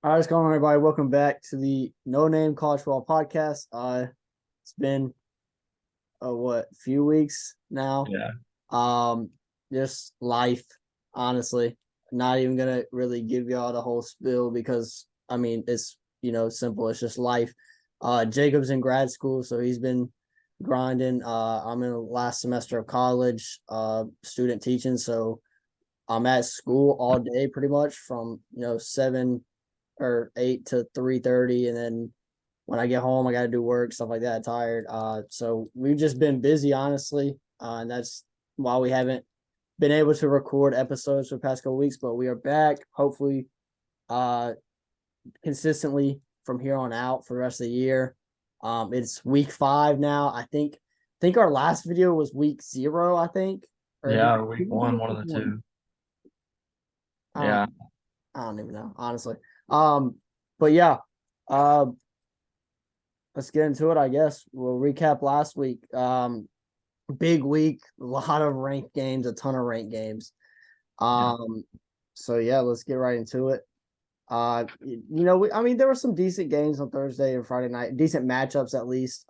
All right, what's going on, everybody? Welcome back to the No Name College Football Podcast. It's been few weeks now. Yeah. Um, just life, honestly. Not even gonna really give y'all the whole spill because it's simple. It's just life. Jacob's in grad school, so he's been grinding. I'm in the last semester of college, student teaching, so I'm at school all day pretty much from 7 or 8 to 3:30, and then when I get home, I got to do work, stuff like that. Tired. So we've just been busy, honestly, and that's why we haven't been able to record episodes for the past couple weeks. But we are back, hopefully, uh, consistently from here on out for the rest of the year. It's week 5 now. I think our last video was week 0. I think, or Yeah, did week we do one, it one of week the one? two. I don't. Yeah. I don't even know, honestly. But yeah. Uh, let's get into it, I guess. We'll recap last week. Big week, a lot of ranked games, a ton of ranked games. Yeah. So yeah, let's get right into it. There were some decent games on Thursday and Friday night, decent matchups at least.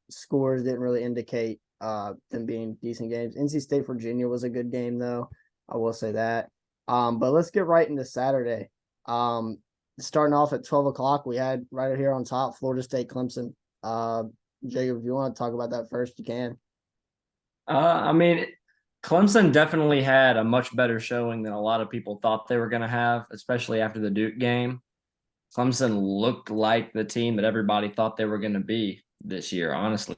Scores didn't really indicate them being decent games. NC State Virginia was a good game though. I will say that. But let's get right into Saturday. Um, Starting off at 12 o'clock, we had right here on top Florida State Clemson. Uh, Jacob, if you want to talk about that first, you can. I mean, Clemson definitely had a much better showing than a lot of people thought they were going to have, especially after the Duke game. Clemson looked like the team that everybody thought they were going to be this year, honestly.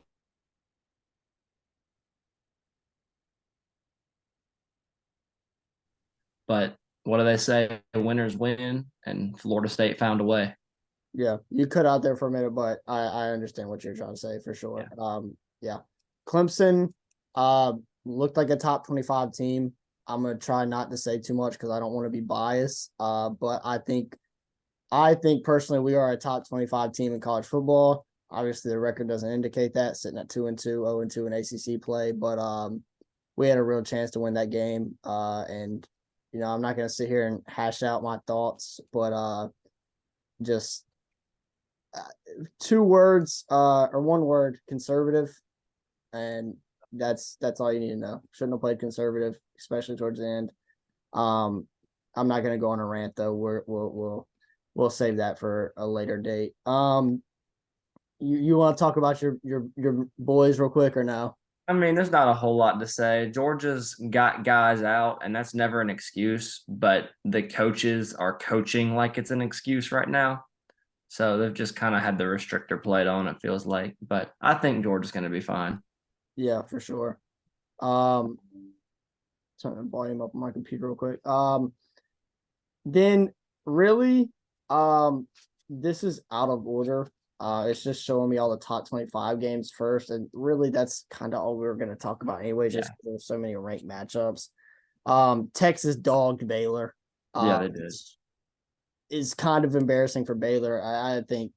But what do they say? Winners win, and Florida State found a way. Yeah, you cut out there for a minute, but I understand what you're trying to say for sure. Yeah. Yeah, Clemson looked like a top 25 team. I'm gonna try not to say too much because I don't want to be biased. But I think personally we are a top 25 team in college football. Obviously, the record doesn't indicate that, sitting at 2-2, 0-2 in ACC play, but we had a real chance to win that game. And I'm not gonna sit here and hash out my thoughts, but just 2 words or 1 word: conservative, and that's all you need to know. Shouldn't have played conservative, especially towards the end. um I'm not going to go on a rant though. We'll save that for a later date. You want to talk about your boys real quick or no? I mean, there's not a whole lot to say. Georgia's got guys out, and that's never an excuse, but the coaches are coaching like it's an excuse right now. So they've just kind of had the restrictor plate on, it feels like. But I think Georgia's going to be fine. Yeah, for sure. um Turn the volume up on my computer real quick. Then really, um, this is out of order. It's just showing me all the top 25 games first, and really that's kind of all we were going to talk about anyway, just Yeah. because there's so many ranked matchups. Texas dogged Baylor. Yeah, Uh, they did. is kind of embarrassing for Baylor. I think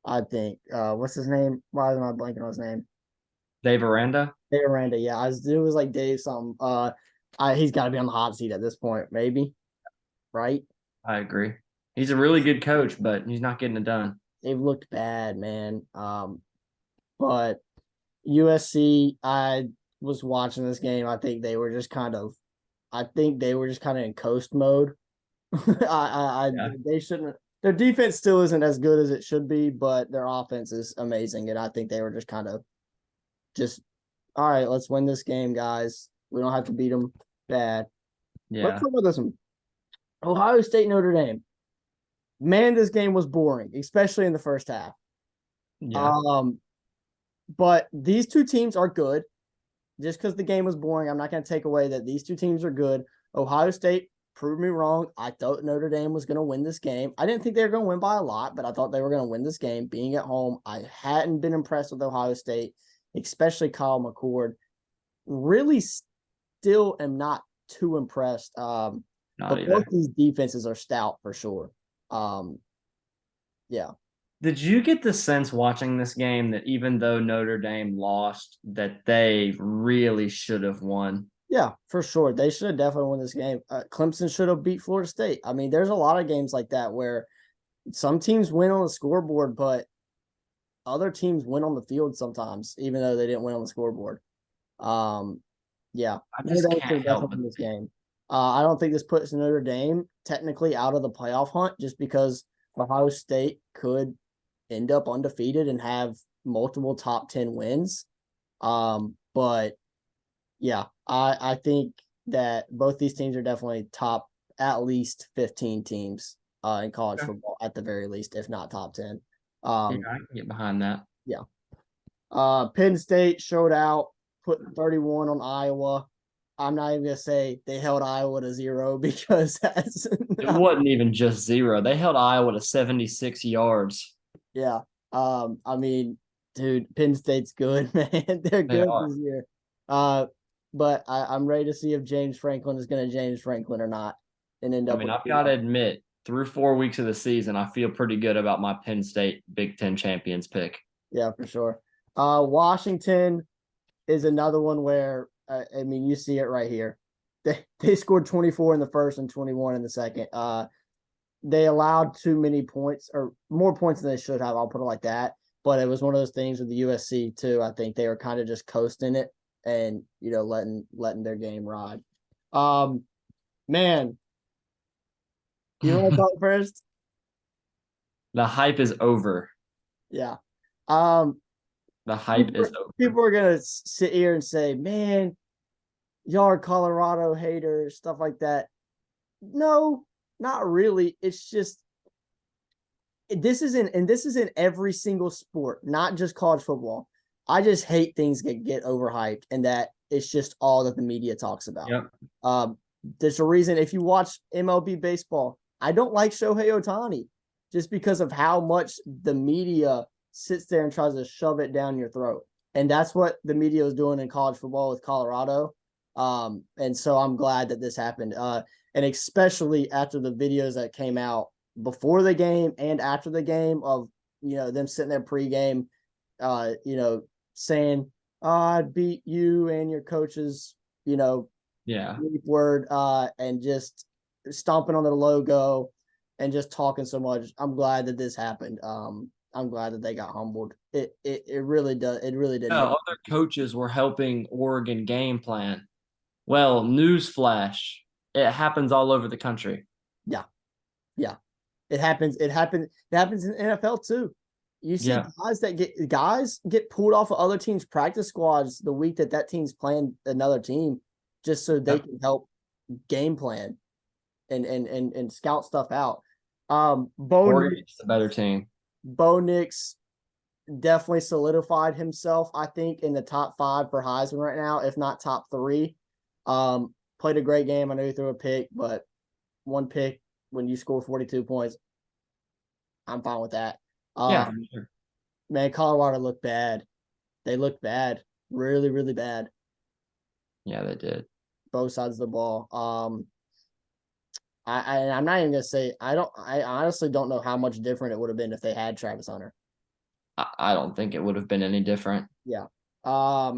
what's his name? Why am I blanking on his name? Dave Aranda, Dave Aranda. Yeah, it was like Dave something. He's got to be on the hot seat at this point, maybe, right? I agree. He's a really good coach, but he's not getting it done. They've looked bad, man. But USC, I was watching this game. I think they were just kind of in coast mode. Yeah. They shouldn't. Their defense still isn't as good as it should be, but their offense is amazing, and I think they were just kind of just all right. Let's win this game, guys. We don't have to beat them bad. Let's Yeah. talk about this one. Ohio State, Notre Dame. Man, this game was boring, especially in the first half. Yeah. Um, but these two teams are good. Just because the game was boring, I'm not going to take away that these two teams are good. Ohio State proved me wrong. I thought Notre Dame was going to win this game. I didn't think they were going to win by a lot, but I thought they were going to win this game. Being at home, I hadn't been impressed with Ohio State, especially Kyle McCord. Really, still am not too impressed. Not But both either. these defenses are stout for sure. Um, yeah. Did you get the sense watching this game that even though Notre Dame lost, that they really should have won? Yeah, for sure. They should definitely win this game. Clemson should have beat Florida State. I mean, there's a lot of games like that where some teams win on the scoreboard, but other teams win on the field sometimes, even though they didn't win on the scoreboard. Um, yeah, I Notre just Dame can't should help definitely but win this game. I don't think this puts Notre Dame technically out of the playoff hunt just because Ohio State could end up undefeated and have multiple top 10 wins. But yeah, I think that both these teams are definitely top at least 15 teams in college okay. football at the very least, if not top 10. Yeah, Um, I can get behind that. yeah. Penn State showed out, put 31 on Iowa. I'm not even gonna say they held Iowa to 0 because that's It not, wasn't even just 0. They held Iowa to 76 yards. yeah. I mean, dude, Penn State's good, man. They're They good are. this year. Uh, but I'm ready to see if James Franklin is gonna James Franklin or not and end I up mean, with I've got to admit, through 4 weeks of the season, I feel pretty good about my Penn State Big Ten champions pick. yeah, for sure. Washington is another one where I mean you see it right here. They scored 24 in the first and 21 in the second. They allowed too many points or more points than they should have. I'll put it like that. But it was one of those things with the USC too. I think they were kind of just coasting it and letting their game ride. Um, man, you want to talk first? The hype is over. Yeah. Um, The hype people is over. people are gonna sit here and say, "Man, y'all are Colorado haters," stuff like that. No, not really. It's just this is in every single sport, not just college football. I just hate things get overhyped and that it's just all that the media talks about. Yep. Um, there's a reason if you watch MLB baseball, I don't like Shohei Ohtani just because of how much the media sits there and tries to shove it down your throat. And that's what the media was doing in college football with Colorado. And so I'm glad that this happened. And especially after the videos that came out before the game and after the game of them sitting there pregame, saying, "Oh, I'd beat you and your coaches," Yeah. word, and just stomping on their logo and just talking so much. I'm glad that this happened. I'm glad that they got humbled. It really does. It really did Yeah, make. other coaches were helping Oregon game plan. Well, newsflash, it happens all over the country. Yeah, yeah. It happens. It happens. It happens in the NFL too. You see Yeah. guys get pulled off of other teams' practice squads the week that team's playing another team, just so they Yep. can help game plan and scout stuff out. Oregon's the better team. Bo Nix definitely solidified himself, I think, in the top 5 for Heisman right now, if not top 3. Played a great game. I know he threw a pick, but one pick when you score 42 points, I'm fine with that. Yeah, for Um, sure. man, Colorado looked bad. They looked bad, really, really bad. Yeah, they did. Both sides of the ball. I'm not even gonna say I honestly don't know how much different it would have been if they had Travis Hunter. I don't think it would have been any different. Yeah. But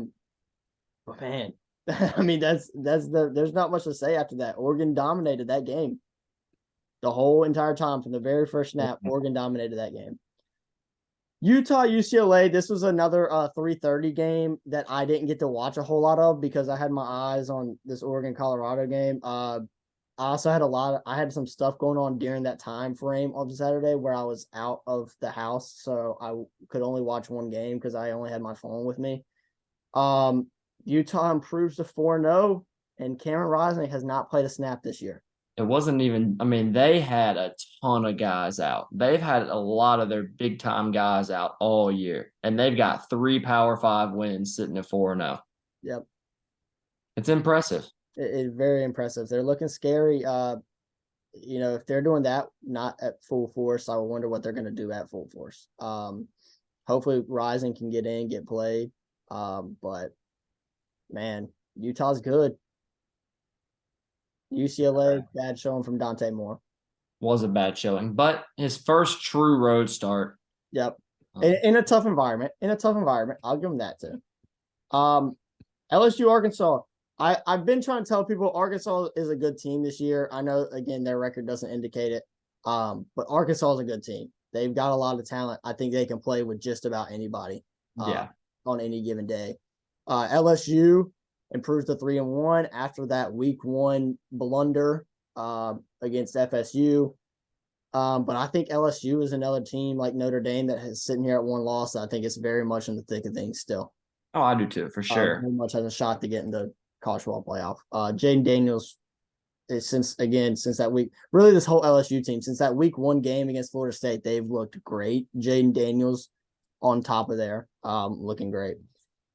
man, I mean there's not much to say after that. Oregon dominated that game the whole entire time from the very first snap. Oregon dominated that game. Utah UCLA. This was another 3:30 game that I didn't get to watch a whole lot of because I had my eyes on this Oregon Colorado game. I also had I had some stuff going on during that time frame of Saturday where I was out of the house, so I could only watch one game because I only had my phone with me. Um, Utah improves to 4-0, and Cameron Rising has not played a snap this year. It wasn't even, I mean, they had a ton of guys out. They've had a lot of their big time guys out all year, and they've got 3 Power 5 wins sitting at 4-0. Yep, It's impressive. it's very impressive. They're looking scary. If they're doing that not at full force, I wonder what they're going to do at full force. Hopefully Rising can get in, get played. But man, Utah's good. UCLA, bad showing from Dante Moore. Was a bad showing, but his first true road start. Yep. In a tough environment. In a tough environment. I'll give them that too. LSU Arkansas. I've been trying to tell people Arkansas is a good team this year. I know again their record doesn't indicate it. But Arkansas is a good team. They've got a lot of talent. I think they can play with just about anybody Yeah. on any given day. LSU improves to 3-1 after that week 1 blunder against FSU. But I think LSU is another team like Notre Dame that is sitting here at 1 loss. I think it's very much in the thick of things still. Oh, I do too, for sure. Very much has a shot to get in the college football playoff. Jaden Daniels is since that week, really this whole LSU team, since that week 1 game against Florida State, they've looked great. Jaden Daniels on top of there, looking great.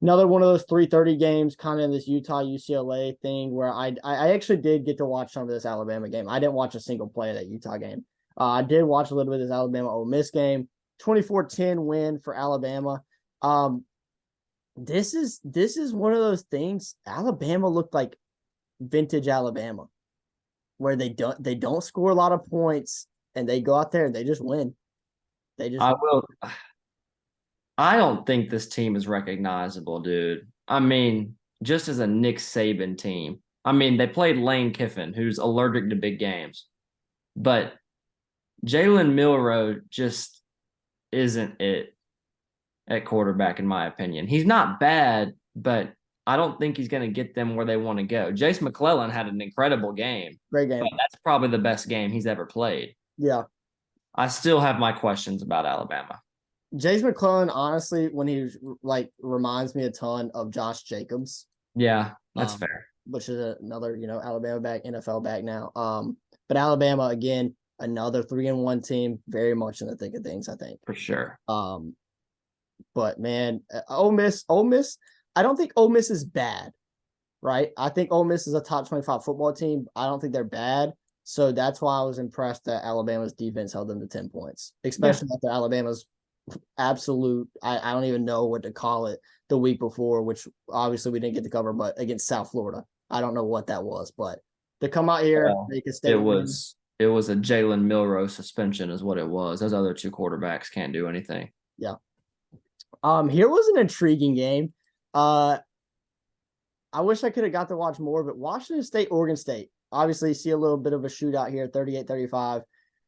Another one of those 3:30 games, kind of in this Utah UCLA thing, where I actually did get to watch some of this Alabama game. I didn't watch a single play of that Utah game. I did watch a little bit of this Alabama Ole Miss game. 24-10 win for Alabama. This is one of those things. Alabama looked like vintage Alabama, where they don't score a lot of points and they go out there and they just win. I will. I don't think this team is recognizable, dude. I mean, just as a Nick Saban team. I mean, they played Lane Kiffin, who's allergic to big games, but Jalen Milroe just isn't it at quarterback, in my opinion. He's not bad, but I don't think he's going to get them where they want to go. Jace McClellan had an incredible game. Great game. But that's probably the best game he's ever played. Yeah. I still have my questions about Alabama. Jace McClellan, honestly, when he reminds me a ton of Josh Jacobs. Yeah, that's fair. Which is another, Alabama back, NFL back now. But Alabama, again, another 3-1 team, very much in the thick of things, I think. For sure. But man, Ole Miss, I don't think Ole Miss is bad, right? I think Ole Miss is a top 25 football team. I don't think they're bad. So that's why I was impressed that Alabama's defense held them to 10 points, especially after Alabama's absolute, I don't even know what to call it, the week before, which obviously we didn't get to cover, but against South Florida. I don't know what that was, but to come out here, make a statement. It was a Jalen Milroe suspension is what it was. Those other 2 quarterbacks can't do anything. Yeah. Here was an intriguing game. I wish I could have got to watch more, but Washington State, Oregon State. Obviously, you see a little bit of a shootout here, 38-35.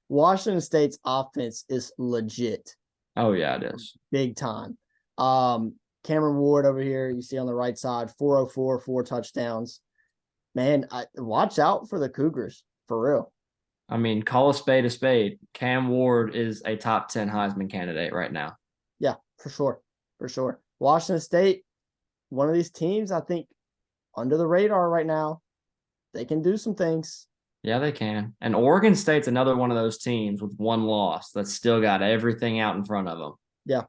Washington State's offense is legit. Oh, yeah, it is. Big time. Cameron Ward over here, you see on the right side, 404, 4 touchdowns. Man, watch out for the Cougars, for real. I mean, call a spade a spade. Cam Ward is a top 10 Heisman candidate right now. Yeah, for sure. For sure. Washington State, one of these teams, I think, under the radar right now. They can do some things. Yeah, they can. And Oregon State's another one of those teams with 1 loss that's still got everything out in front of them. Yeah.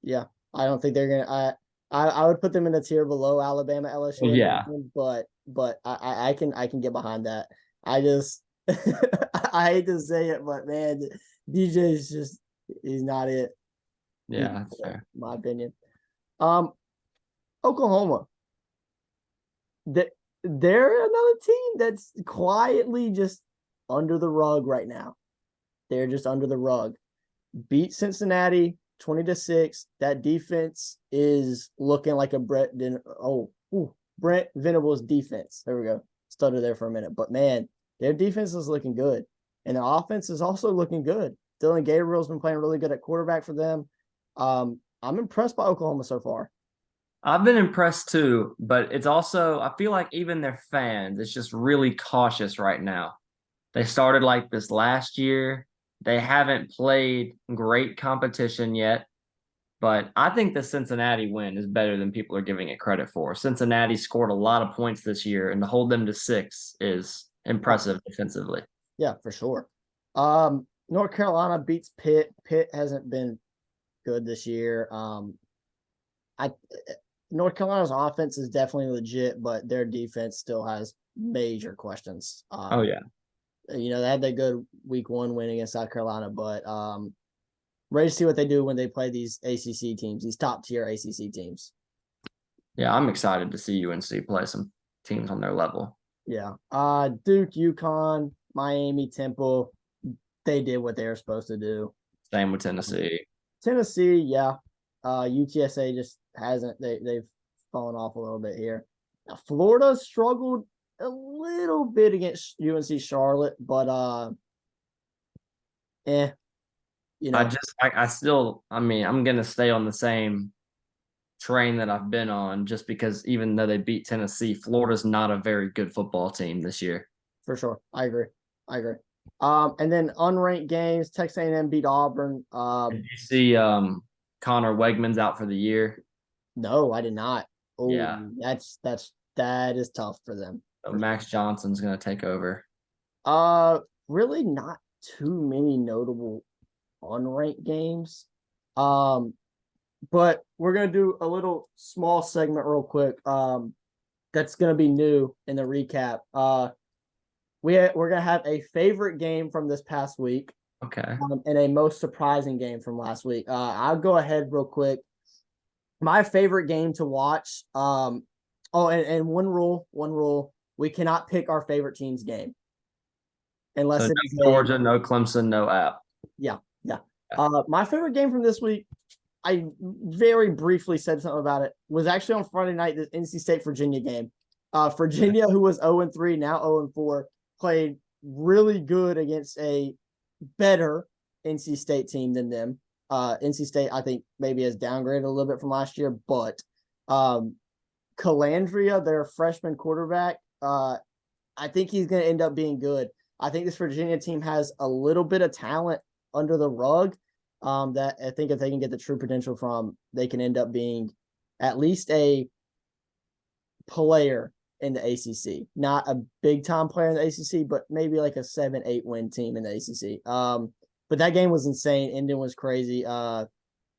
Yeah. I don't think they're going to I would put them in a tier below Alabama, LSU. Well, yeah. But I can get behind that. I just I hate to say it, but man, DJ is just he's not it. Yeah, that's fair. In my opinion. Oklahoma. They're another team that's quietly just under the rug right now. They're just under the rug. Beat Cincinnati 20-6. That defense is looking like a Brent Venables defense. There we go. Stutter there for a minute. But man, their defense is looking good. And their offense is also looking good. Dylan Gabriel's been playing really good at quarterback for them. I'm impressed by Oklahoma so far. I've been impressed too, but it's also, I feel like even their fans, it's just really cautious right now. They started like this last year. They haven't played great competition yet, but I think the Cincinnati win is better than people are giving it credit for. Cincinnati scored a lot of points this year, and to hold them to 6 is impressive defensively. Yeah, for sure. North Carolina beats Pitt. Pitt hasn't been good this year. North Carolina's offense is definitely legit, but their defense still has major questions. Oh, yeah. They had that good week 1 win against South Carolina, but ready to see what they do when they play these ACC teams, these top tier ACC teams. Yeah, I'm excited to see UNC play some teams on their level. Yeah. Duke, UConn, Miami, Temple, they did what they were supposed to do. Same with Tennessee. Tennessee, yeah. UTSA just hasn't. They've fallen off a little bit here. Now, Florida struggled a little bit against UNC Charlotte, but eh, I still, I mean, I'm gonna stay on the same train that I've been on just because even though they beat Tennessee, Florida's not a very good football team this year. for sure. I agree. I agree. And then unranked games, Texas A&M beat Auburn. Did you see Connor Wegman's out for the year? No, I did not. Oh, Yeah. that is tough for them. So Max Johnson's gonna take over. Really not too many notable unranked games. Um, but we're gonna do a little small segment real quick. That's gonna be new in the recap. We're gonna have a favorite game from this past week, Okay. and a most surprising game from last week. I'll go ahead real quick. My favorite game to watch. And one rule: we cannot pick our favorite team's game So unless it is no Georgia, no Clemson, no App. yeah. Yeah. My favorite game from this week, I very briefly said something about it, was actually on Friday night, the NC State Virginia game. Virginia, who was 0-3, now 0-4, played really good against a better NC State team than them. NC State, I think, maybe has downgraded a little bit from last year, but Calandria, their freshman quarterback, I think he's going to end up being good. I think this Virginia team has a little bit of talent under the rug that I think if they can get the true potential from, they can end up being at least a player in the ACC. Not a big time player in the ACC, but maybe like a 7-8 win team in the ACC. But that game was insane. Ending was crazy.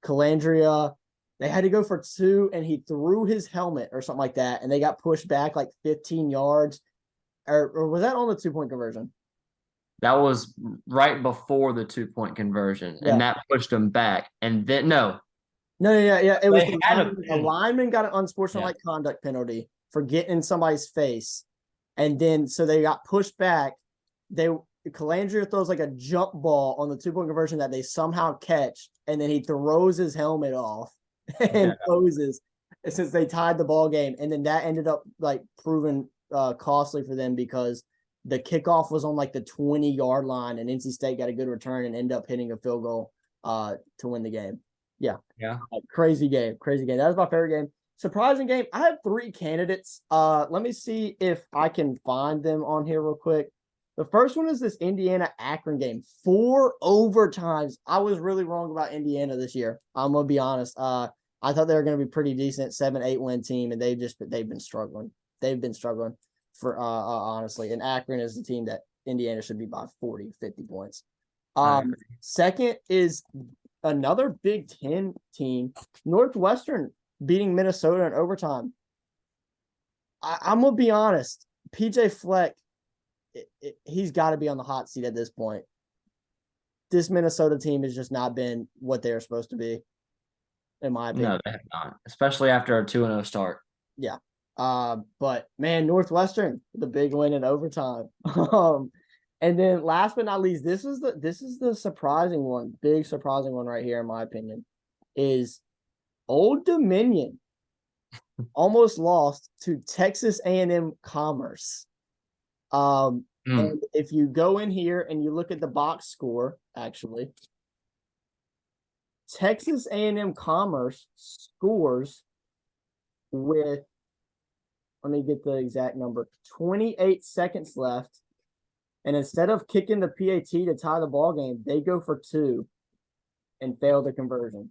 Calandria, they had to go for 2, and he threw his helmet or something like that, and they got pushed back like 15 yards. Or was that on the 2-point conversion? That was right before the 2-point conversion, Yeah. and that pushed them back. And then no, No, yeah. It was they had a lineman got an unsportsmanlike conduct penalty for getting in somebody's face. And then so they got pushed back. Calandria throws like a jump ball on the 2-point conversion that they somehow catch, and then he throws his helmet off and poses since they tied the ball game. And then that ended up like proving costly for them because the kickoff was on like the 20-yard line, and NC State got a good return and ended up hitting a field goal to win the game. Yeah. Crazy game. That was my favorite game. Surprising game. I have 3 candidates. Let me see if I can find them on here real quick. The first one is this Indiana Akron game. 4 overtimes. I was really wrong about Indiana this year. I'm gonna be honest. I thought they were gonna be pretty decent, 7-8 win team, and they've been struggling. They've been struggling for honestly. And Akron is the team that Indiana should be by 40, 50 points. Second is another Big Ten team, Northwestern beating Minnesota in overtime. I'm gonna be honest, PJ Fleck, he's got to be on the hot seat at this point. This Minnesota team has just not been what they are supposed to be, in my opinion. No, they have not, especially after a 2-0 start. Yeah. But man, Northwestern, the big win in overtime. And then last but not least, this is the surprising one, big surprising one right here, in my opinion, is Old Dominion almost lost to Texas A&M Commerce. And if you go in here and you look at the box score, actually, Texas A&M Commerce scores with, let me get the exact number, 28 seconds left. And instead of kicking the PAT to tie the ball game, they go for 2 and fail the conversion.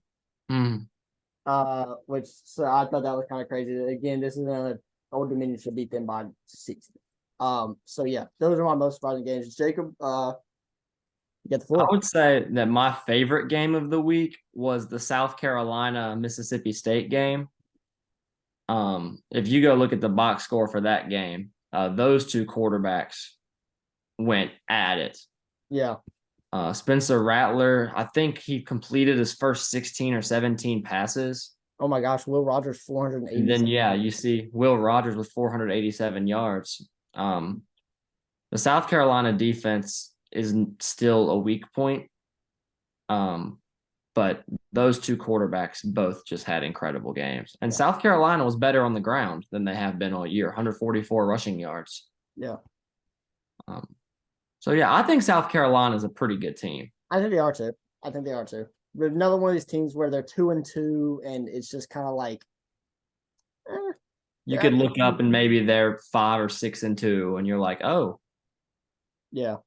Which so I thought that was kind of crazy. Again, this is another Old Dominion should beat them by 60. So yeah, those are my most surprising games. Jacob, you get the floor. I would say that my favorite game of the week was the South Carolina Mississippi State game. If you go look at the box score for that game, those 2 quarterbacks went at it. Yeah. Spencer Rattler, I think he completed his first 16 or 17 passes. Oh my gosh, Will Rogers 480. And then you see Will Rogers with 487 yards. The South Carolina defense is still a weak point. But those 2 quarterbacks both just had incredible games. And South Carolina was better on the ground than they have been all year, 144 rushing yards. Yeah. So, yeah, I think South Carolina is a pretty good team. I think they are too. I think they are too. But another one of these teams where they're 2-2, and it's just kind of like, You could look up and maybe they're 5 or 6-2, and you're like, oh. yeah.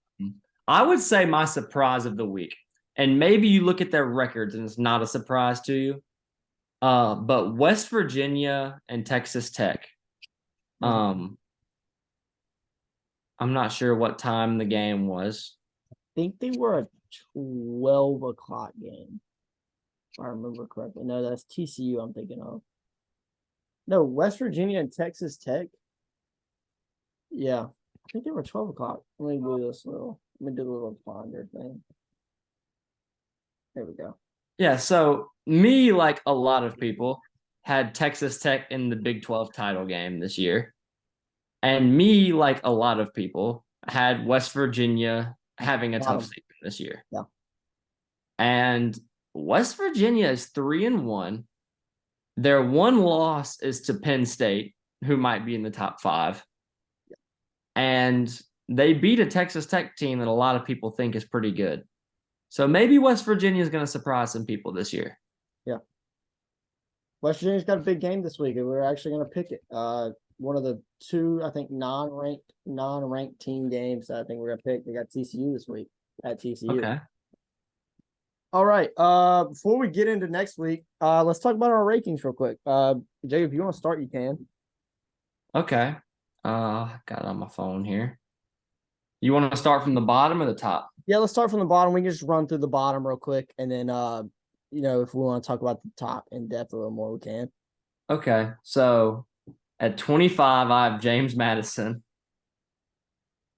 I would say my surprise of the week, and maybe you look at their records and it's not a surprise to you. But West Virginia and Texas Tech. I'm not sure what time the game was. I think they were a 12 o'clock game, if I remember correctly. No, that's TCU I'm thinking of. No, West Virginia and Texas Tech. Yeah, I think they were 12 o'clock. Let me do this little. Let me do a little finder thing. There we go. Yeah, so me, like a lot of people, had Texas Tech in the Big 12 title game this year. And me, like a lot of people, had West Virginia having a tough season this year. Yeah. And West Virginia is 3-1. Their one loss is to Penn State, who might be in the top 5. Yeah. And they beat a Texas Tech team that a lot of people think is pretty good. So maybe West Virginia is going to surprise some people this year. Yeah. West Virginia's got a big game this week, and we're actually going to pick it. One of the 2, I think, non-ranked team games that I think we're going to pick. They got TCU this week at TCU. Okay. All right. Before we get into next week, let's talk about our rankings real quick. Jacob, if you want to start, you can. Okay. Got it on my phone here. You want to start from the bottom or the top? Yeah, let's start from the bottom. We can just run through the bottom real quick, and then if we want to talk about the top in depth a little more, we can. Okay. So at 25, I have James Madison.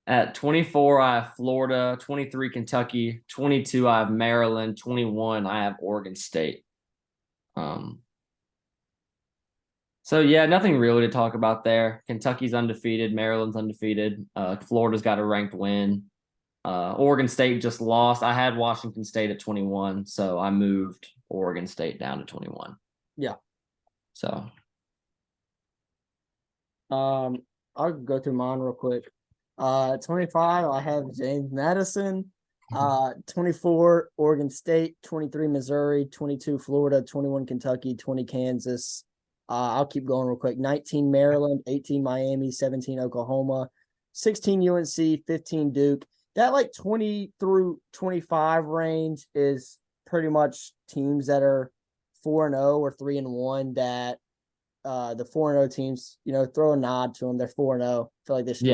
At 24, I have Florida. 23, Kentucky. 22, I have Maryland. 21, I have Oregon State. So yeah, nothing really to talk about there. Kentucky's undefeated. Maryland's undefeated. Florida's got a ranked win. Oregon State just lost. I had Washington State at 21, so I moved Oregon State down to 21. Yeah. So I'll go through mine real quick. 25, I have James Madison. 24, Oregon State. 23, Missouri. 22, Florida. 21, Kentucky. 20, Kansas. I'll keep going real quick. 19, Maryland. 18, Miami. 17, Oklahoma. 16, UNC. 15, Duke. That 20 through 25 range is pretty much teams that are 4-0 or 3-1 that the 4-0 teams, throw a nod to them. They're 4-0. I feel like they should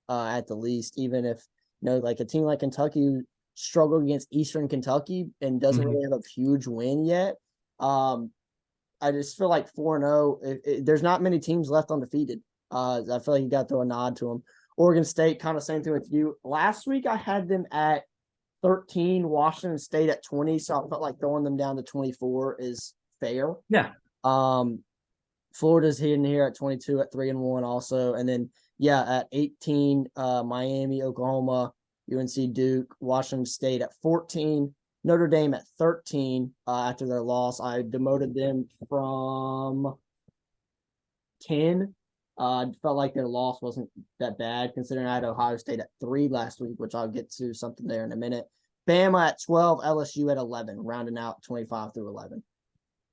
at the least, even if, like a team like Kentucky struggled against Eastern Kentucky and doesn't really have a huge win yet. I just feel like 4-0, there's not many teams left undefeated. I feel like you got to throw a nod to them. Oregon State, kind of same thing with you. Last week, I had them at 13, Washington State at 20, so I felt like throwing them down to 24 is fair. Yeah. Florida's in here at 22 at 3-1 also. And then, at 18, Miami, Oklahoma, UNC, Duke, Washington State at 14, Notre Dame at 13 after their loss. I demoted them from 10. I felt like their loss wasn't that bad considering I had Ohio State at 3 last week, which I'll get to something there in a minute. Bama at 12, LSU at 11, rounding out 25 through 11.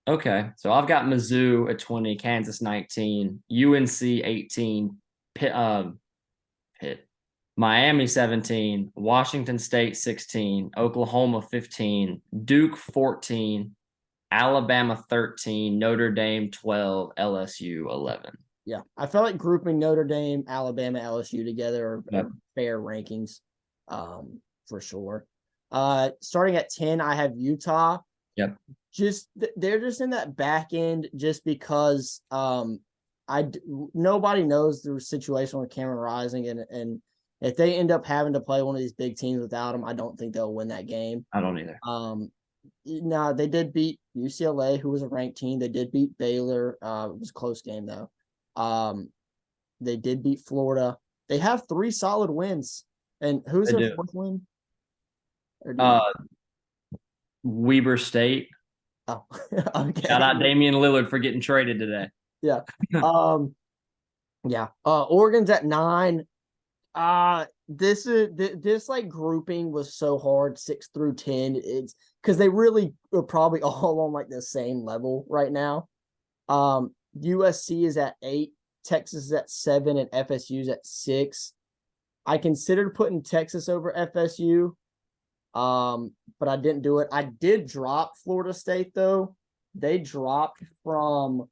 Okay, so I've got Mizzou at 20, Kansas 19, UNC 18, Pitt, Miami 17, Washington State 16, Oklahoma 15, Duke 14, Alabama 13, Notre Dame 12, LSU 11. Yeah, I felt like grouping Notre Dame, Alabama, LSU together are fair rankings, for sure. Starting at 10, I have Utah. Yep. They're just in that back end just because nobody knows the situation with Cameron Rising, and if they end up having to play one of these big teams without him, I don't think they'll win that game. I don't either. Now they did beat UCLA, who was a ranked team. They did beat Baylor. It was a close game though. They did beat Florida. They have 3 solid wins. And who's their 4th win? Weber State. Oh, okay. Shout out Damian Lillard for getting traded today. Yeah. Oregon's at 9. this like grouping was so hard, 6 through 10. It's because they really are probably all on like the same level right now. USC is at 8, Texas is at 7, and FSU is at 6. I considered putting Texas over FSU, but I didn't do it. I did drop Florida State though. They dropped from.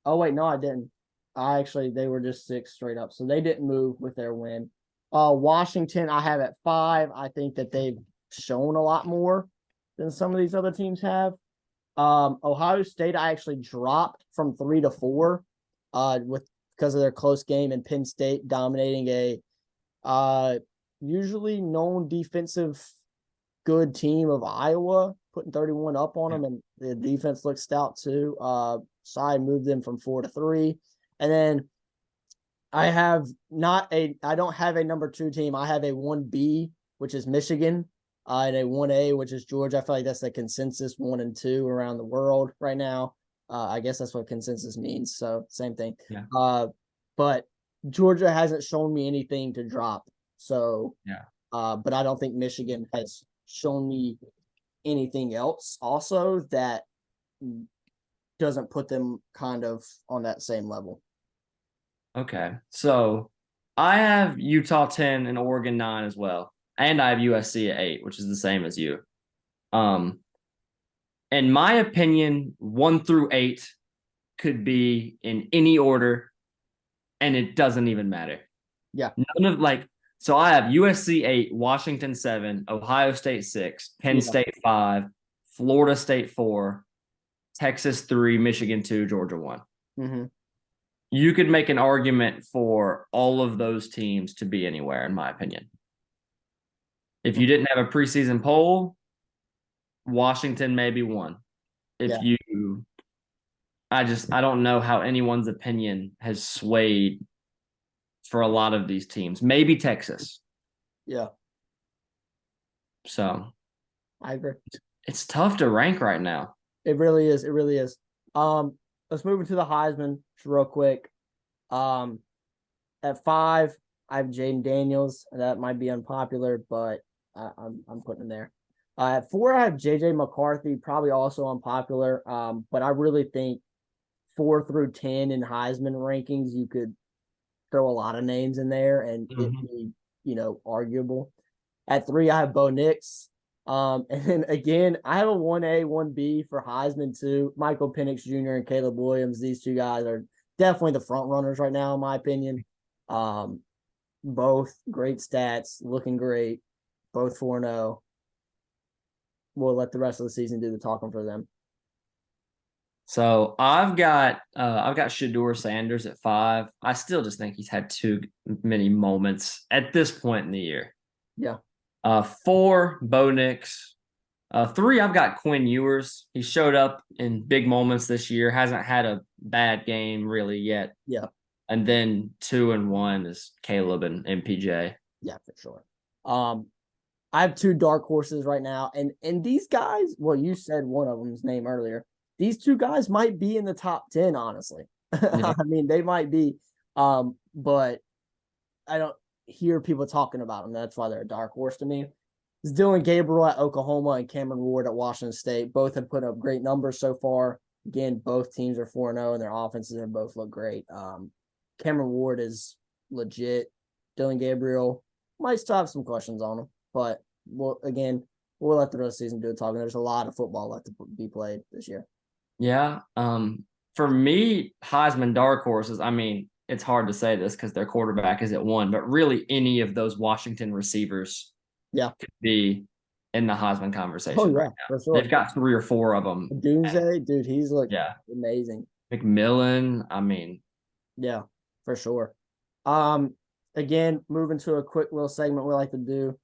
Oh wait, no, I didn't. They were just 6 straight up, so they didn't move with their win. Washington, I have at 5. I think that they've shown a lot more than some of these other teams have. Ohio State, I actually dropped from 3 to 4, because of their close game, and Penn State dominating a usually known defensive good team of Iowa, putting 31 up on them, and the defense looks stout too. So I moved them from 4 to 3, and then I don't have a number 2 team. I have a 1B, which is Michigan, and a 1A, which is Georgia. I feel like that's the consensus 1 and 2 around the world right now. I guess that's what consensus means. So same thing. Yeah. But Georgia hasn't shown me anything to drop. So yeah. But I don't think Michigan has shown me anything else also that doesn't put them kind of on that same level. Okay. So I have Utah 10 and Oregon 9 as well. And I have USC at 8, which is the same as you. In my opinion, 1 through 8 could be in any order, and it doesn't even matter. Yeah. So I have USC 8, Washington 7, Ohio State 6, Penn State 5, Florida State 4, Texas 3, Michigan 2, Georgia 1. Mm-hmm. You could make an argument for all of those teams to be anywhere, in my opinion. If you didn't have a preseason poll, Washington maybe won. I don't know how anyone's opinion has swayed for a lot of these teams. Maybe Texas. Yeah. So I agree. It's tough to rank right now. It really is. It really is. Let's move into the Heisman real quick. At 5, I have Jaden Daniels. That might be unpopular, but I'm putting him there. At 4, I have JJ McCarthy, probably also unpopular. But I really think 4 through 10 in Heisman rankings, you could throw a lot of names in there and it'd be, arguable. At 3, I have Bo Nix. And then again, I have a 1A, 1B for Heisman too. Michael Penix Jr. and Caleb Williams. These 2 guys are definitely the front runners right now, in my opinion. Both great stats, looking great, both 4-0. We'll let the rest of the season do the talking for them. So I've got Shedeur Sanders at 5. I still just think he's had too many moments at this point in the year. Yeah. 4, Bo Nix. 3, I've got Quinn Ewers. He showed up in big moments this year. Hasn't had a bad game really yet. Yeah. And then 2 and 1 is Caleb and MPJ. Yeah, for sure. I have 2 dark horses right now, and these guys. Well, you said one of them's name earlier. These 2 guys might be in the top 10, honestly. Yeah. I mean, they might be, but I don't hear people talking about them. That's why they're a dark horse to me. It's Dylan Gabriel at Oklahoma and Cameron Ward at Washington State. Both have put up great numbers so far. Again, both teams are 4-0, and their offenses have both looked great. Cameron Ward is legit. Dylan Gabriel might still have some questions on him, but we'll let the rest of the season do the talking. There's a lot of football left to be played this year. Yeah. For me, Heisman dark horses, I mean, it's hard to say this because their quarterback is at 1, but really any of those Washington receivers could be in the Heisman conversation right now. For sure. They've got 3 or 4 of them. Doomsday, dude, he's looked amazing. McMillan, I mean. Yeah, for sure. Again, moving to a quick little segment we like to do.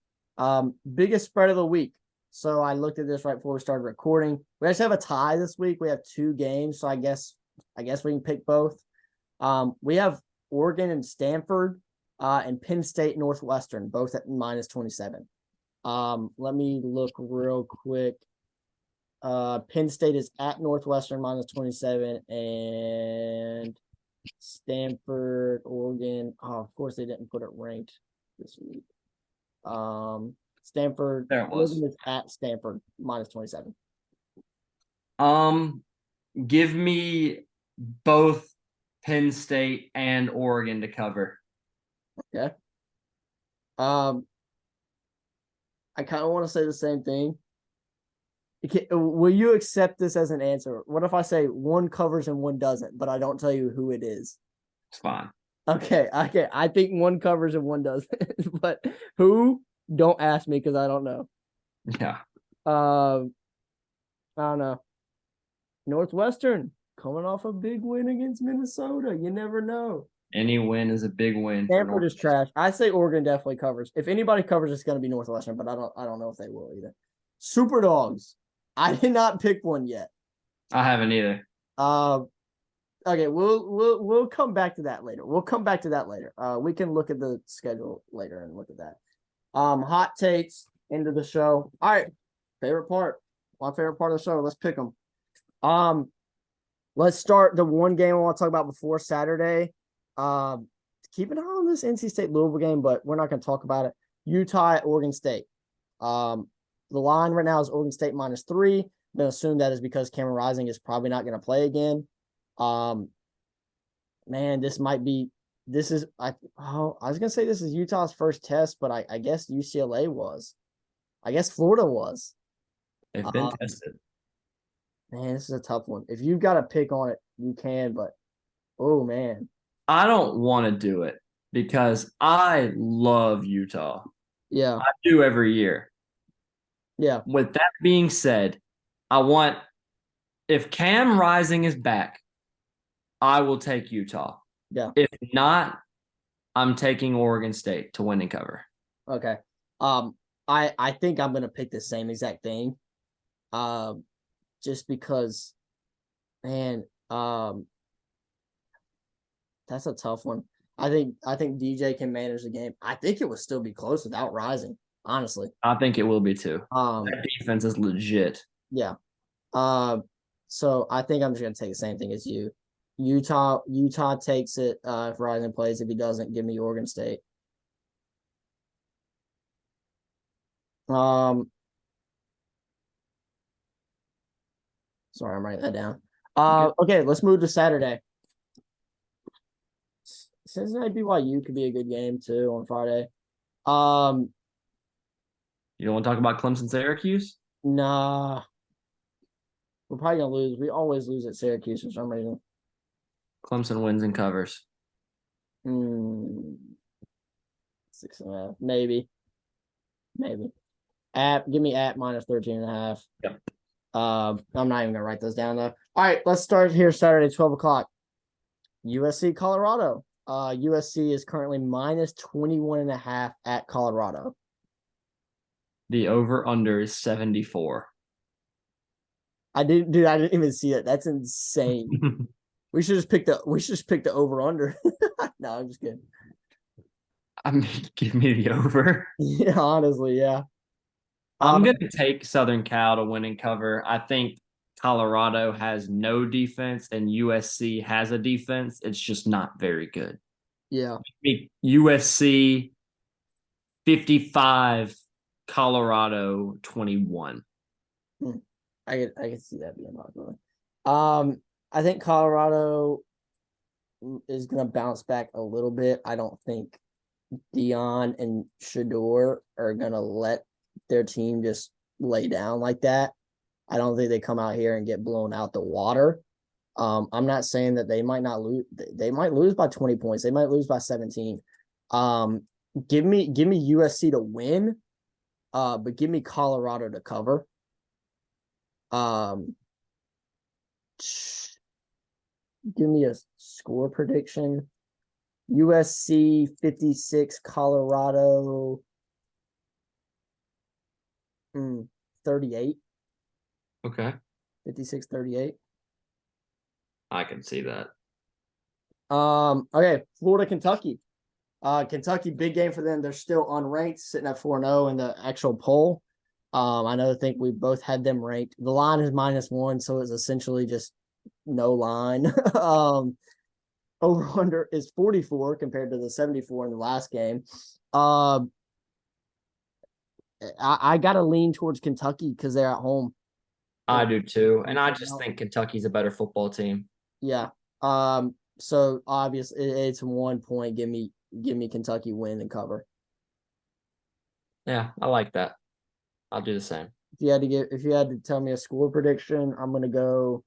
Biggest spread of the week. So I looked at this right before we started recording. We actually have a tie this week. We have 2 games, so I guess we can pick both. We have Oregon and Stanford, and Penn State Northwestern, both at -27. Let me look real quick. Penn State is at Northwestern -27, and Stanford, Oregon. Oh, of course they didn't put it ranked this week. Stanford. There it was. Oregon is at Stanford -27. Give me both Penn State and Oregon to cover. Okay. Um, I kind of want to say the same thing. Will you accept this as an answer? What if I say one covers and one doesn't, but I don't tell you who it is? It's fine. Okay. I think one covers and one doesn't, but who? Don't ask me because I don't know. Yeah. I don't know. Northwestern coming off a big win against Minnesota. You never know. Any win is a big win for Stanford North. is trash. I say Oregon definitely covers. If anybody covers, it's going to be Northwestern, but I don't know if they will either. Super Dogs. I did not pick one yet. I haven't either. Okay, we'll come back to that later. We'll come back to that later. We can look at the schedule later and look at that. Hot takes into the show. All right, favorite part. My favorite part of the show. Let's pick them. Let's start the one game I want to talk about before Saturday. Keep an eye on this NC State Louisville game, but we're not going to talk about it. Utah at Oregon State. The line right now is Oregon State -3. I'm going to assume that is because Cameron Rising is probably not going to play again. Man, this might be. This is I was gonna say this is Utah's first test, but I guess UCLA was. I guess Florida was. They've been tested. Man, this is a tough one. If you've got to pick on it, you can, but oh man. I don't want to do it because I love Utah. Yeah. I do every year. Yeah. With that being said, if Cam Rising is back, I will take Utah. Yeah. If not, I'm taking Oregon State to win and cover. Okay. I think I'm gonna pick the same exact thing. Just because, man, that's a tough one. I think DJ can manage the game. I think it would still be close without Rising, honestly. I think it will be too. That defense is legit. Yeah. So I think I'm just gonna take the same thing as you. Utah takes it if Rising plays. If he doesn't, give me Oregon State. Sorry, I'm writing that down. Okay, let's move to Saturday. Cincinnati BYU could be a good game too on Friday. You don't want to talk about Clemson Syracuse? Nah. We're probably gonna lose. We always lose at Syracuse for some reason. Clemson wins and covers. 6.5. Maybe. Give me at -13.5. Yep. I'm not even gonna write those down though. All right, let's start here Saturday, 12:00. USC Colorado. USC is currently -21.5 at Colorado. The over/under is 74. I didn't even see it. That's insane. We should just pick the over/under. No, I'm just kidding. I mean, give me the over. Yeah, honestly, yeah. I'm going to take Southern Cal to win and cover. I think Colorado has no defense and USC has a defense. It's just not very good. Yeah. USC 55, Colorado 21. I can see that being possible. I think Colorado is going to bounce back a little bit. I don't think Dion and Shador are going to let their team just lay down like that. I don't think they come out here and get blown out the water. I'm not saying that they might not lose. They might lose by 20 points. They might lose by 17. Give me USC to win, but give me Colorado to cover. Give me a score prediction. USC 56, Colorado 38. Okay. 56-38. I can see that. Okay, Florida, Kentucky. Kentucky, big game for them. They're still unranked, sitting at 4-0 in the actual poll. I think we both had them ranked. The line is -1, so it's essentially just no line. Over/under is 44 compared to the 74 in the last game. I gotta lean towards Kentucky because they're at home. I do too. And I just Well, think Kentucky's a better football team. yeah. So obviously it's 1 point. Give me Kentucky win and cover. Yeah, I like that. I'll do the same. If you had to tell me a score prediction, I'm gonna go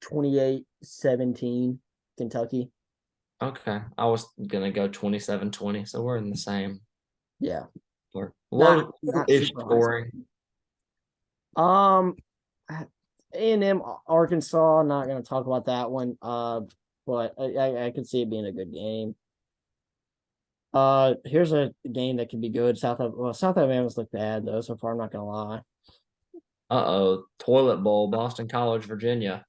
28-17 Kentucky. Okay. I was gonna go 27-20, so we're in the same. Yeah. Or Not not low-ish super high scoring. scoring. Um A&M Arkansas, not gonna talk about that one. But I could see it being a good game. Here's a game that could be good. South Alabama's look bad though so far. I'm not gonna lie. Uh-oh. Toilet bowl, Boston College, Virginia.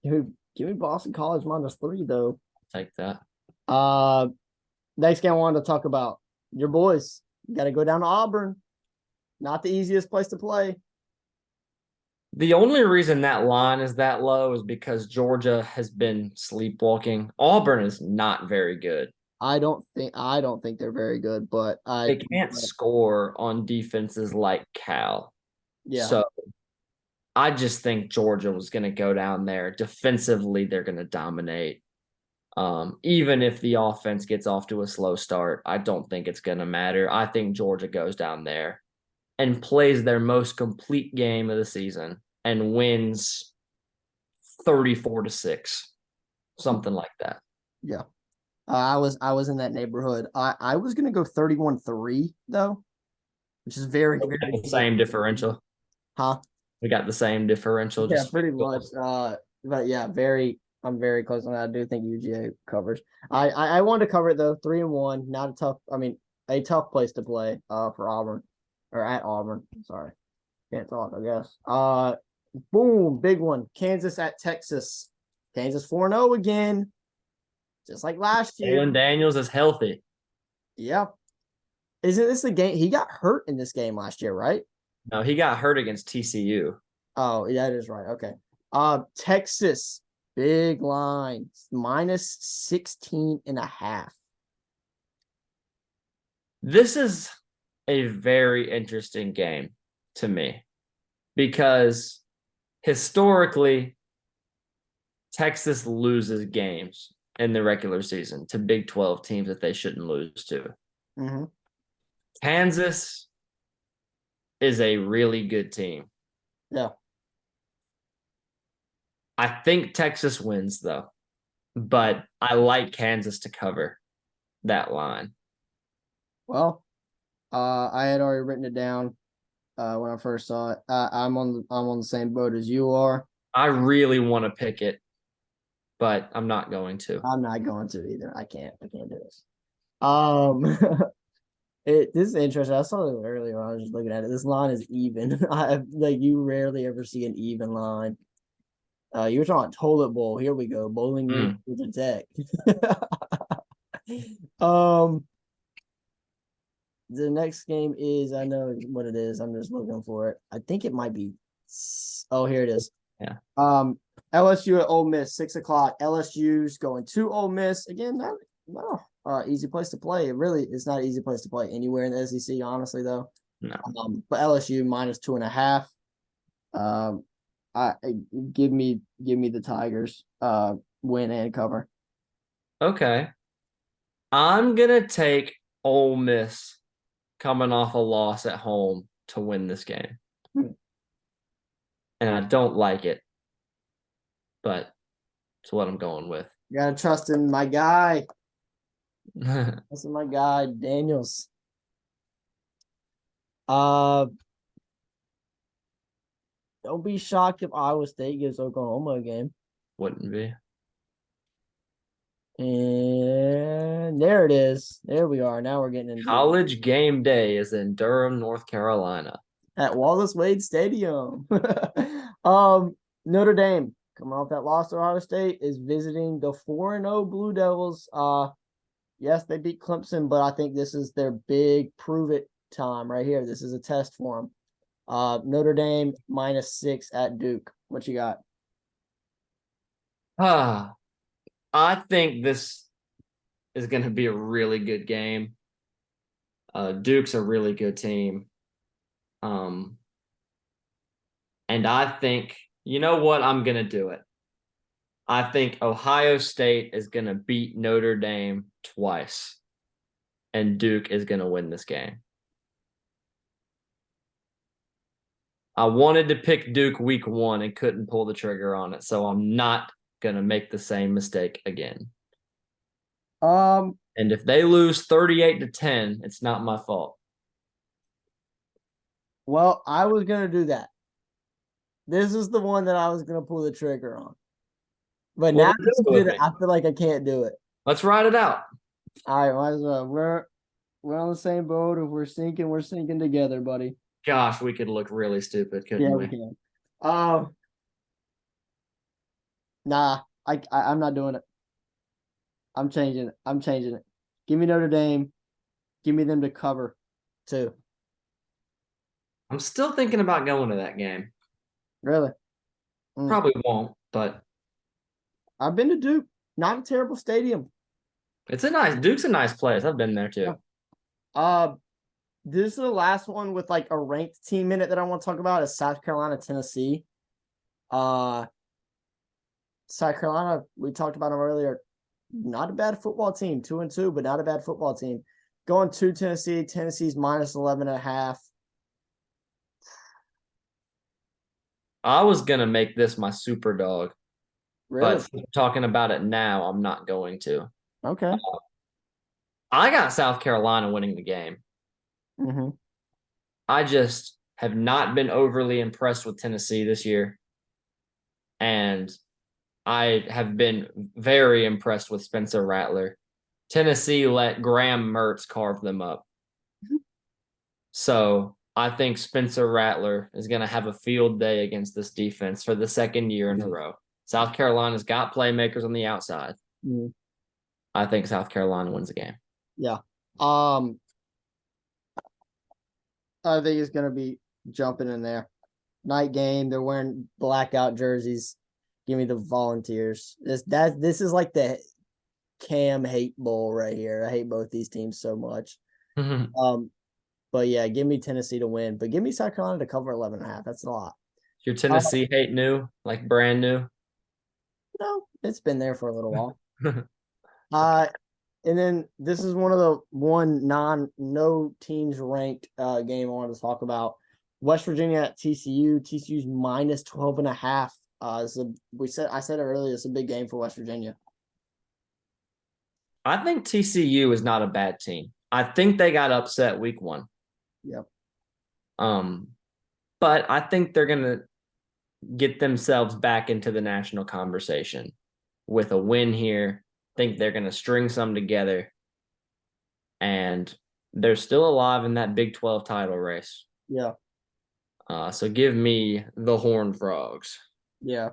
Dude, give me Boston College -3 though. Take that. Uh, Next game I wanted to talk about your boys. You got to go down to Auburn. Not the easiest place to play. The only reason that line is that low is because Georgia has been sleepwalking. Auburn is not very good. I don't think they're very good, but They can't score on defenses like Cal. yeah. So I just think Georgia was going to go down there. Defensively, they're going to dominate. Even if the offense gets off to a slow start, I don't think it's going to matter. I think Georgia goes down there and plays their most complete game of the season and wins 34-6, something like that. Yeah. I was in that neighborhood. I was gonna go 31-3 though, which is very, We very got the same differential. huh? We got the same differential. Yeah, Just pretty much. But yeah, I'm very close on that. I do think UGA covers. I wanted to cover it though. 3-1, not a tough. I mean, a tough place to play. For Auburn, or at Auburn. Sorry, can't talk. I guess. Boom, big one. Kansas at Texas. Kansas 4-0 again, just like last year. Jalen Daniels is healthy. Yep. Isn't this the game? He got hurt in this game last year, right? No, he got hurt against TCU. Oh, yeah, it is right. Okay. Texas, big line, -16.5. This is a very interesting game to me because historically, Texas loses games in the regular season to Big 12 teams that they shouldn't lose to. Mm-hmm. Kansas is a really good team. Yeah. I think Texas wins, though, but I like Kansas to cover that line. Well, I had already written it down when I first saw it. I'm on the same boat as you are. I really want to pick it, but I'm not going to. I'm not going to either. I can't do this. This is interesting. I saw it earlier when I was just looking at it. This line is even. I like you rarely ever see an even line. You were talking toilet bowl. Here we go. Bowling Green Georgia Tech. um, the next game is I know what it is. I'm just looking for it. I think it might be. Oh, here it is. Yeah. LSU at Ole Miss, 6 o'clock. LSU's going to Ole Miss again. Not easy place to play. It really is not an easy place to play anywhere in the SEC. Honestly, though. No. But LSU -2.5. I give me the Tigers win and cover. Okay. I'm going to take Ole Miss coming off a loss at home to win this game. And I don't like it, but it's what I'm going with. You gotta trust in my guy. Trust in my guy, Daniels. Don't be shocked if Iowa State gives Oklahoma a game. Wouldn't be. And there it is. There we are. Now we're getting into College game day is in Durham, North Carolina. at Wallace Wade Stadium. Notre Dame, coming off that loss to Ohio State, is visiting the 4-0 Blue Devils. Yes, they beat Clemson, but I think this is their big prove it time right here. This is a test for them. Notre Dame -6 at Duke. What you got? I think this is going to be a really good game. Duke's a really good team. Um, and I think, you know what? I'm going to do it. I think Ohio State is going to beat Notre Dame twice, and Duke is going to win this game. I wanted to pick Duke week 1 and couldn't pull the trigger on it, so I'm not going to make the same mistake again. Um, And if they lose 38-10, it's not my fault. well, I was gonna do that. This is the one that I was gonna pull the trigger on. But Well, now then that do you it did with it, me. I feel like I can't do it. Let's ride it out. All right, might as well. We're on the same boat. If we're sinking together, buddy. Gosh, we could look really stupid, Yeah, couldn't we we? can. Nah, I'm not doing it. I'm changing it. I'm changing it. Give me Notre Dame. Give me them to cover too. I'm still thinking about going to that game. Really? Mm. Probably won't, but I've been to Duke. Not a terrible stadium. it's a nice Duke's a nice place. I've been there too. Yeah. Uh, this is the last one with like a ranked team in it that I want to talk about is South Carolina, Tennessee. Uh, South Carolina, we talked about them earlier. Not a bad football team, 2-2, but not a bad football team. Going to Tennessee. Tennessee's minus 11.5. I was gonna make this my super dog, Really? but talking about it now, I'm not going to. Okay. I got South Carolina winning the game. Mm-hmm. I just have not been overly impressed with Tennessee this year. And I have been very impressed with Spencer Rattler. Tennessee let Graham Mertz carve them up. So I think Spencer Rattler is going to have a field day against this defense for the second year in a row. South Carolina's got playmakers on the outside. Mm-hmm. I think South Carolina wins the game. Yeah. I think it's gonna be jumping in there. Night game. They're wearing blackout jerseys. Give me the Volunteers. This is like the Cam hate bowl right here. I hate both these teams so much. But yeah, give me Tennessee to win. But give me South Carolina to cover 11.5. That's a lot. Your Tennessee hate new, like brand new? No, it's been there for a little while. Uh, and then this is one of the no teams ranked game I wanted to talk about. West Virginia at TCU. TCU's minus 12.5. So I said it earlier, it's a big game for West Virginia. I think TCU is not a bad team. I think they got upset week 1. Yep. But I think they're gonna get themselves back into the national conversation with a win here. Think they're gonna string some together, and they're still alive in that Big 12 title race. Yeah. So give me the Horned Frogs. Yeah.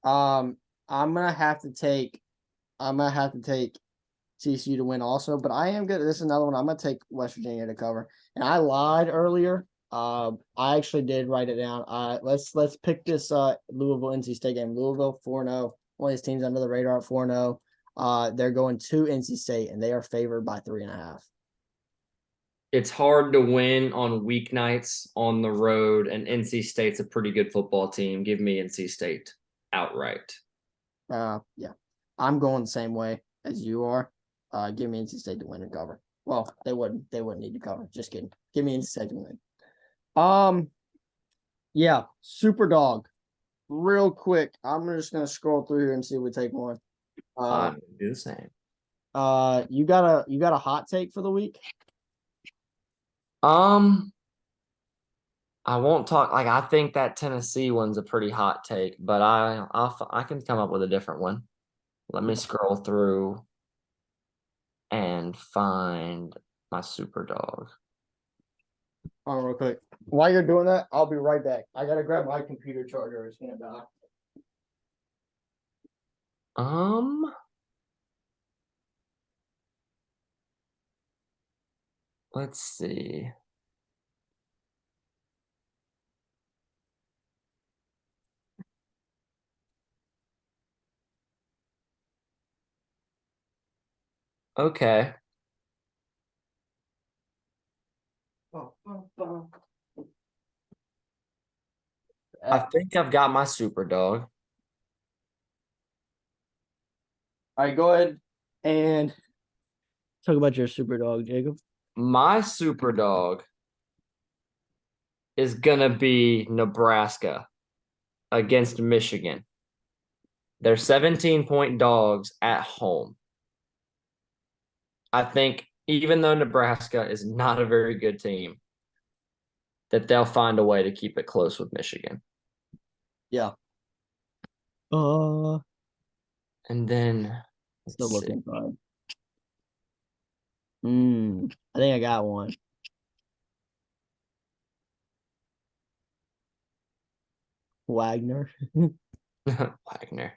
I'm gonna have to take TCU to win also, but I am good. This is another one. I'm gonna take West Virginia to cover. And I lied earlier. I actually did write it down. Let's pick this Louisville NC State game. Louisville 4-0. One of these teams under the radar at 4-0. They're going to NC State and they are favored by 3.5. It's hard to win on weeknights on the road, and NC State's a pretty good football team. Give me NC State outright. Yeah. I'm going the same way as you are. Give me NC State to win and cover. Well, they wouldn't need to cover. Just kidding. Give me NC State to win. Yeah, super dog. Real quick, I'm just gonna scroll through here and see if we take one. I do the same. You got a hot take for the week? I won't talk like I think that Tennessee one's a pretty hot take, but I can come up with a different one. Let me scroll through and find my super dog. Real quick. While you're doing that, I'll be right back. I gotta grab my computer charger. It's gonna die. Let's see. Okay. I think I've got my super dog. All right, go ahead and talk about your super dog, Jacob. My super dog is gonna be Nebraska against Michigan. They're 17-point dogs at home. I think even though Nebraska is not a very good team, that they'll find a way to keep it close with Michigan. Yeah. And then Still let's see. looking fine. I think I got one. Wagner. Wagner.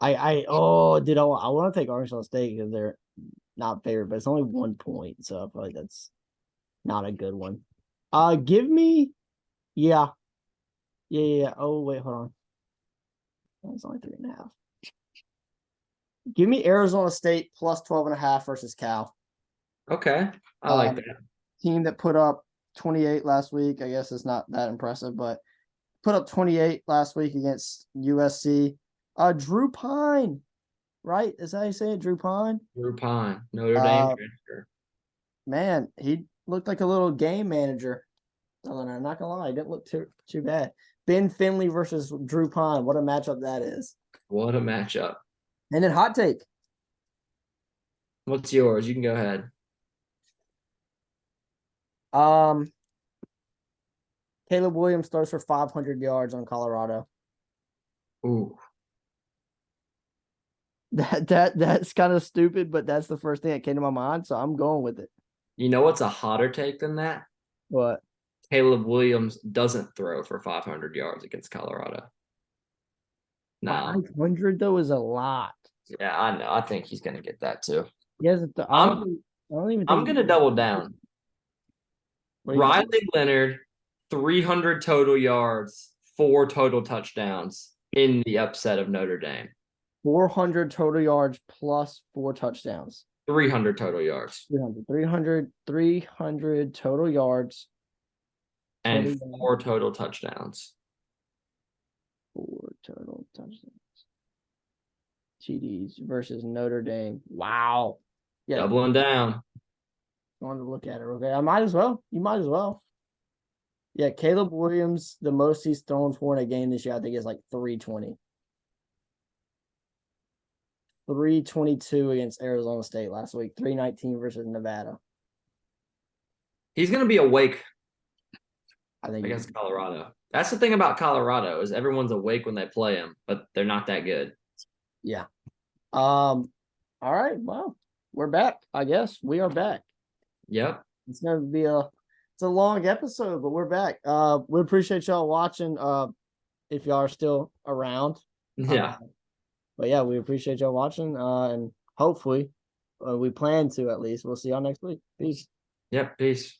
Dude, I want to take Arkansas State because they're not favorite, but it's only 1 point, so I feel like that's not a good one. Give me, yeah. Oh wait, hold on. It's only 3.5. Give me Arizona State plus 12.5 versus Cal. Okay. I like that. Team that put up 28 last week. I guess it's not that impressive, but put up 28 last week against USC. Drew Pine, right? Is that how you say it? Drew Pine? Drew Pine, Notre Dame transfer. Man, he looked like a little game manager. I'm not gonna lie, he didn't look too bad. Ben Finley versus Drew Pine. What a matchup that is. What a matchup. And then hot take. What's yours? You can go ahead. Caleb Williams throws for 500 yards on Colorado. Ooh. That's kind of stupid, but that's the first thing that came to my mind, so I'm going with it. You know what's a hotter take than that? What? Caleb Williams doesn't throw for 500 yards against Colorado. No. 500 though is a lot. Yeah, I know. I think he's going to get that too. Yes, I don't even think I'm going to double down. Riley Leonard, 300 total yards, 4 total touchdowns in the upset of Notre Dame. 400 total yards plus 4 touchdowns. 300 total yards. 300 total yards. And 4 total touchdowns. 4 total touchdowns. TDs versus Notre Dame. Wow. Yeah. Doubling down. I wanted to look at it. Okay. I might as well. You might as well. Yeah, Caleb Williams, the most he's thrown for in a game this year, I think is like 320. 322 against Arizona State last week. 319 versus Nevada. He's going to be awake, I think, against Colorado. That's the thing about Colorado is everyone's awake when they play him, but they're not that good. Yeah. All right. Well, we're back. I guess we are back. Yep. It's gonna be a long episode, but we're back. We appreciate y'all watching. If y'all are still around. Yeah. But yeah, we appreciate y'all watching. And hopefully, we plan to at least. We'll see y'all next week. Peace. Yep. Peace.